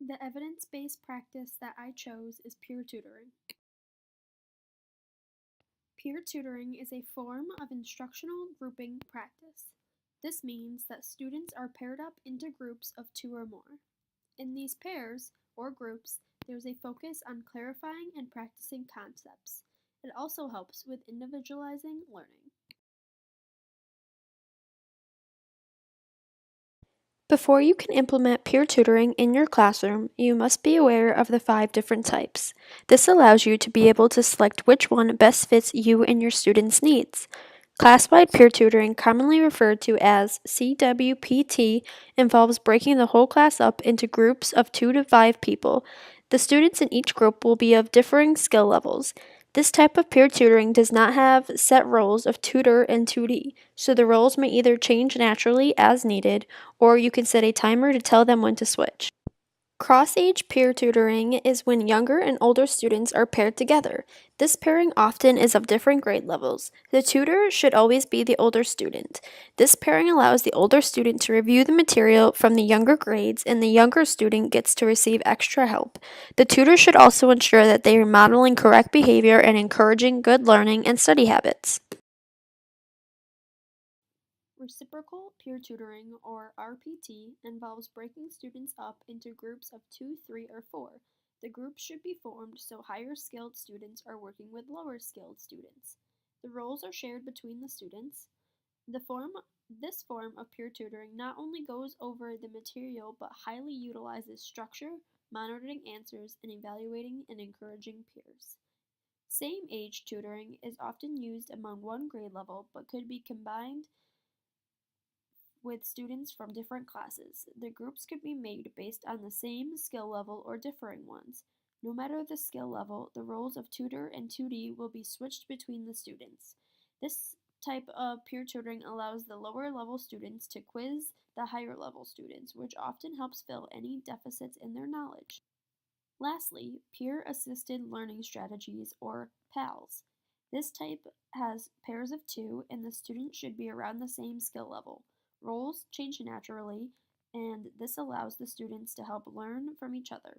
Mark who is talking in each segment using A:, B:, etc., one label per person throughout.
A: The evidence-based practice that I chose is peer tutoring. Peer tutoring is a form of instructional grouping practice. This means that students are paired up into groups of two or more. In these pairs, or groups, there's a focus on clarifying and practicing concepts. It also helps with individualizing learning.
B: Before you can implement peer tutoring in your classroom, you must be aware of the 5 different types. This allows you to be able to select which one best fits you and your students' needs. Class-wide peer tutoring, commonly referred to as CWPT, involves breaking the whole class up into groups of 2 to 5 people. The students in each group will be of differing skill levels. This type of peer tutoring does not have set roles of tutor and tutee, so the roles may either change naturally as needed, or you can set a timer to tell them when to switch. Cross-age peer tutoring is when younger and older students are paired together. This pairing often is of different grade levels. The tutor should always be the older student. This pairing allows the older student to review the material from the younger grades, and the younger student gets to receive extra help. The tutor should also ensure that they are modeling correct behavior and encouraging good learning and study habits.
A: Reciprocal peer tutoring, or RPT, involves breaking students up into groups of 2, 3, or 4. The groups should be formed so higher skilled students are working with lower skilled students. The roles are shared between the students. This form of peer tutoring not only goes over the material but highly utilizes structure, monitoring answers, and evaluating and encouraging peers. Same age tutoring is often used among one grade level but could be combined with students from different classes. The groups could be made based on the same skill level or differing ones. No matter the skill level, the roles of tutor and tutee will be switched between the students. This type of peer tutoring allows the lower level students to quiz the higher level students, which often helps fill any deficits in their knowledge. Lastly, peer assisted learning strategies, or PALS. This type has pairs of two, and the student should be around the same skill level. Roles change naturally, and this allows the students to help learn from each other.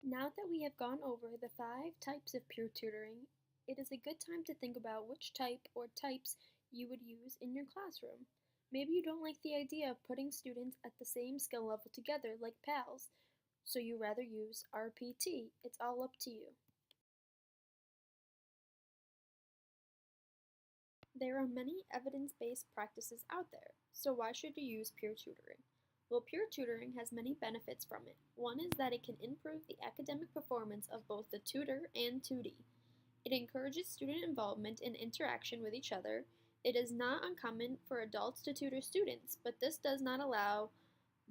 A: Now that we have gone over the 5 types of peer tutoring, it is a good time to think about which type or types you would use in your classroom. Maybe you don't like the idea of putting students at the same skill level together like PALS, so you rather use RPT. It's all up to you. There are many evidence-based practices out there, so why should you use peer tutoring? Well, peer tutoring has many benefits from it. One is that it can improve the academic performance of both the tutor and tutee. It encourages student involvement and interaction with each other. It is not uncommon for adults to tutor students, but this does not allow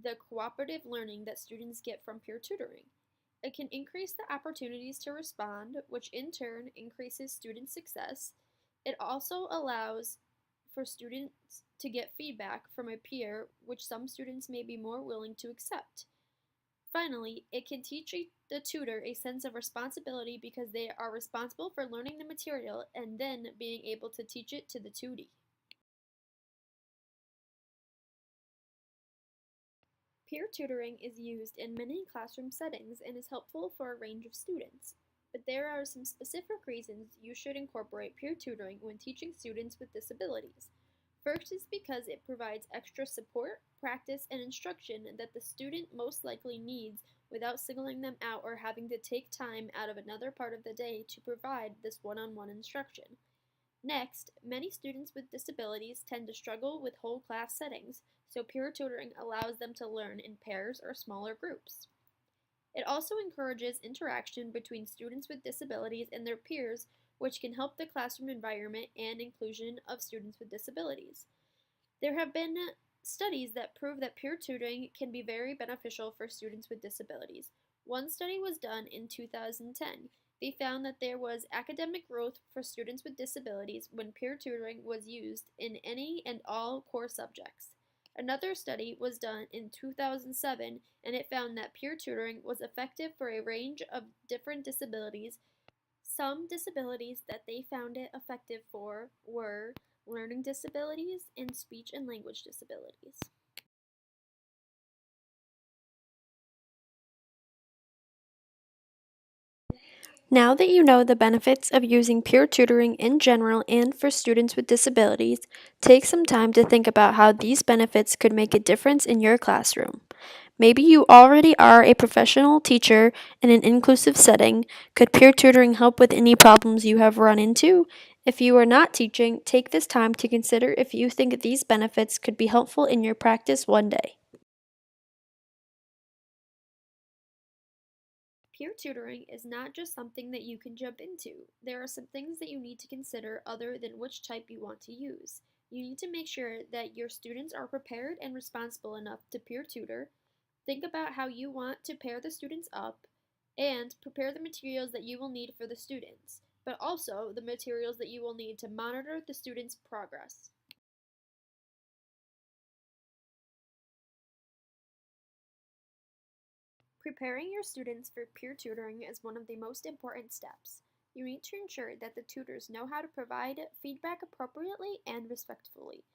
A: the cooperative learning that students get from peer tutoring. It can increase the opportunities to respond, which in turn increases student success. It also allows for students to get feedback from a peer, which some students may be more willing to accept. Finally, it can teach the tutor a sense of responsibility because they are responsible for learning the material and then being able to teach it to the tutee. Peer tutoring is used in many classroom settings and is helpful for a range of students. But there are some specific reasons you should incorporate peer tutoring when teaching students with disabilities. First is because it provides extra support, practice, and instruction that the student most likely needs without singling them out or having to take time out of another part of the day to provide this one-on-one instruction. Next, many students with disabilities tend to struggle with whole class settings, so peer tutoring allows them to learn in pairs or smaller groups. It also encourages interaction between students with disabilities and their peers, which can help the classroom environment and inclusion of students with disabilities. There have been studies that prove that peer tutoring can be very beneficial for students with disabilities. One study was done in 2010. They found that there was academic growth for students with disabilities when peer tutoring was used in any and all core subjects. Another study was done in 2007 and it found that peer tutoring was effective for a range of different disabilities. Some disabilities that they found it effective for were learning disabilities and speech and language disabilities.
B: Now that you know the benefits of using peer tutoring in general and for students with disabilities, take some time to think about how these benefits could make a difference in your classroom. Maybe you already are a professional teacher in an inclusive setting. Could peer tutoring help with any problems you have run into? If you are not teaching, take this time to consider if you think these benefits could be helpful in your practice one day.
A: Peer tutoring is not just something that you can jump into. There are some things that you need to consider other than which type you want to use. You need to make sure that your students are prepared and responsible enough to peer tutor. Think about how you want to pair the students up and prepare the materials that you will need for the students, but also the materials that you will need to monitor the students' progress. Preparing your students for peer tutoring is one of the most important steps. You need to ensure that the tutors know how to provide feedback appropriately and respectfully,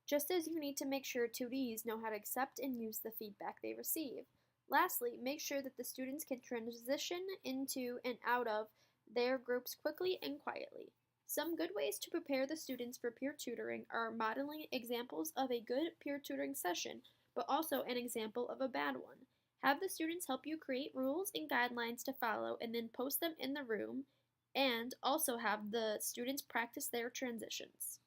A: just as you need to make sure tutees know how to accept and use the feedback they receive. Lastly, make sure that the students can transition into and out of their groups quickly and quietly. Some good ways to prepare the students for peer tutoring are modeling examples of a good peer tutoring session, but also an example of a bad one. Have the students help you create rules and guidelines to follow and then post them in the room, and also have the students practice their transitions.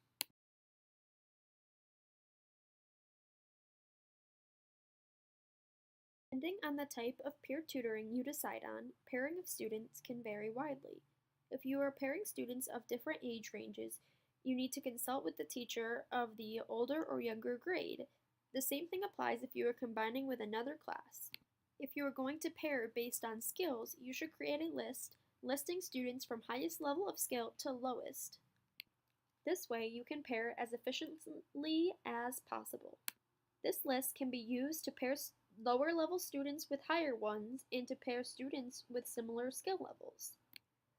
A: Depending on the type of peer tutoring you decide on, pairing of students can vary widely. If you are pairing students of different age ranges, you need to consult with the teacher of the older or younger grade. The same thing applies if you are combining with another class. If you are going to pair based on skills, you should create a list listing students from highest level of skill to lowest. This way, you can pair as efficiently as possible. This list can be used to pair lower level students with higher ones and to pair students with similar skill levels.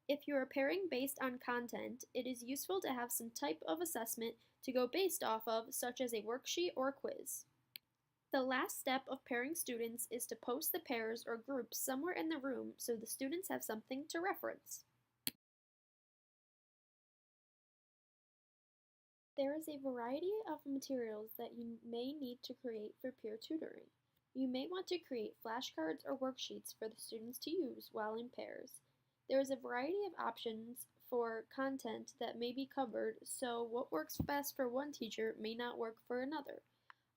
A: If you are pairing based on content, it is useful to have some type of assessment to go based off of, such as a worksheet or quiz. The last step of pairing students is to post the pairs or groups somewhere in the room so the students have something to reference. There is a variety of materials that you may need to create for peer tutoring. You may want to create flashcards or worksheets for the students to use while in pairs. There is a variety of options for content that may be covered, so what works best for one teacher may not work for another.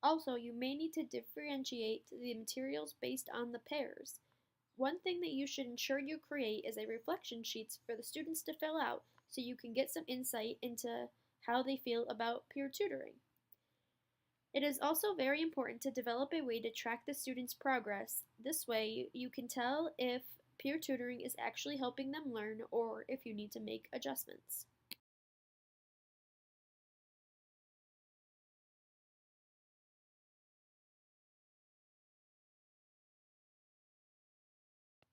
A: Also, you may need to differentiate the materials based on the pairs. One thing that you should ensure you create is a reflection sheets for the students to fill out so you can get some insight into how they feel about peer tutoring. It is also very important to develop a way to track the students' progress. This way, you can tell if peer tutoring is actually helping them learn or if you need to make adjustments.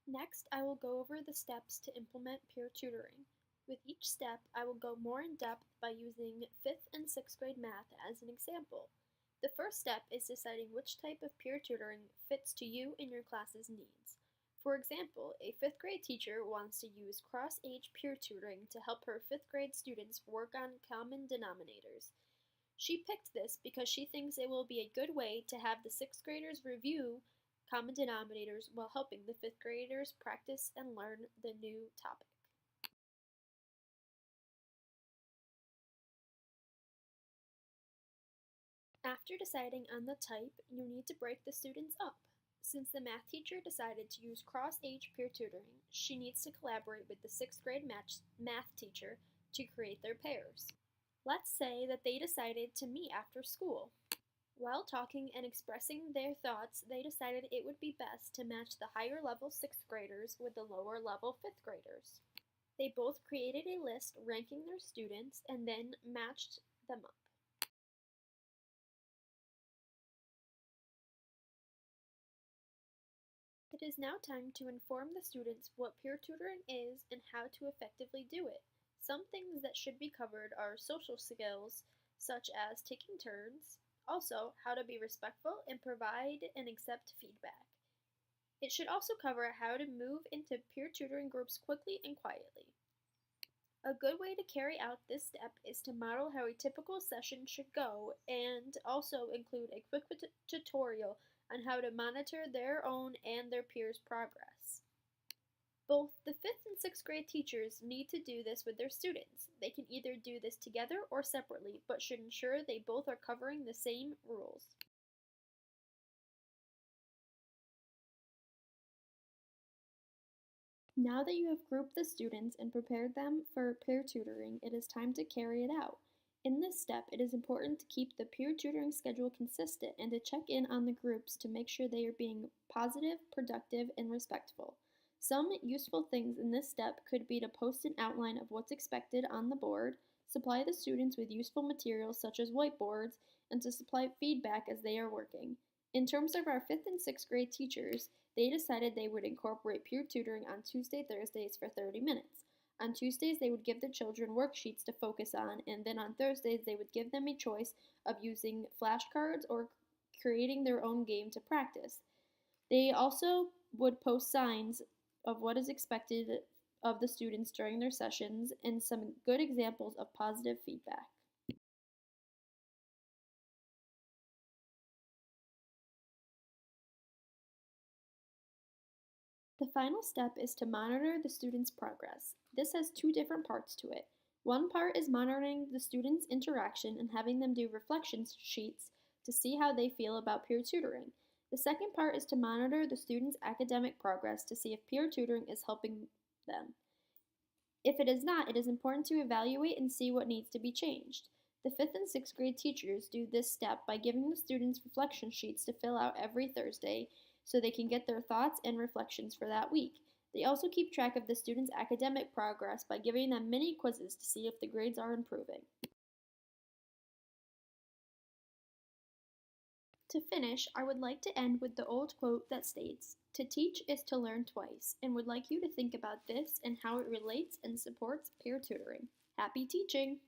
A: Next, I will go over the steps to implement peer tutoring. With each step, I will go more in depth by using 5th and 6th grade math as an example. The first step is deciding which type of peer tutoring fits to you and your class's needs. For example, a 5th grade teacher wants to use cross-age peer tutoring to help her 5th grade students work on common denominators. She picked this because she thinks it will be a good way to have the 6th graders review common denominators while helping the 5th graders practice and learn the new topic. After deciding on the type, you need to break the students up. Since the math teacher decided to use cross-age peer tutoring, she needs to collaborate with the 6th grade math teacher to create their pairs. Let's say that they decided to meet after school. While talking and expressing their thoughts, they decided it would be best to match the higher level 6th graders with the lower level 5th graders. They both created a list ranking their students and then matched them up. It is now time to inform the students what peer tutoring is and how to effectively do it. Some things that should be covered are social skills, such as taking turns, also how to be respectful and provide and accept feedback. It should also cover how to move into peer tutoring groups quickly and quietly. A good way to carry out this step is to model how a typical session should go and also include a quick tutorial on how to monitor their own and their peers' progress. Both the 5th and 6th grade teachers need to do this with their students. They can either do this together or separately, but should ensure they both are covering the same rules. Now that you have grouped the students and prepared them for peer tutoring, it is time to carry it out. In this step, it is important to keep the peer tutoring schedule consistent and to check in on the groups to make sure they are being positive, productive, and respectful. Some useful things in this step could be to post an outline of what's expected on the board, supply the students with useful materials such as whiteboards, and to supply feedback as they are working. In terms of our 5th and 6th grade teachers, they decided they would incorporate peer tutoring on Thursdays for 30 minutes. On Tuesdays, they would give the children worksheets to focus on, and then on Thursdays, they would give them a choice of using flashcards or creating their own game to practice. They also would post signs of what is expected of the students during their sessions and some good examples of positive feedback. The final step is to monitor the students' progress. This has two different parts to it. One part is monitoring the students' interaction and having them do reflection sheets to see how they feel about peer tutoring. The second part is to monitor the students' academic progress to see if peer tutoring is helping them. If it is not, it is important to evaluate and see what needs to be changed. The 5th and 6th grade teachers do this step by giving the students reflection sheets to fill out every Thursday so they can get their thoughts and reflections for that week. They also keep track of the students' academic progress by giving them mini quizzes to see if the grades are improving. To finish, I would like to end with the old quote that states, "To teach is to learn twice," and would like you to think about this and how it relates and supports peer tutoring. Happy teaching!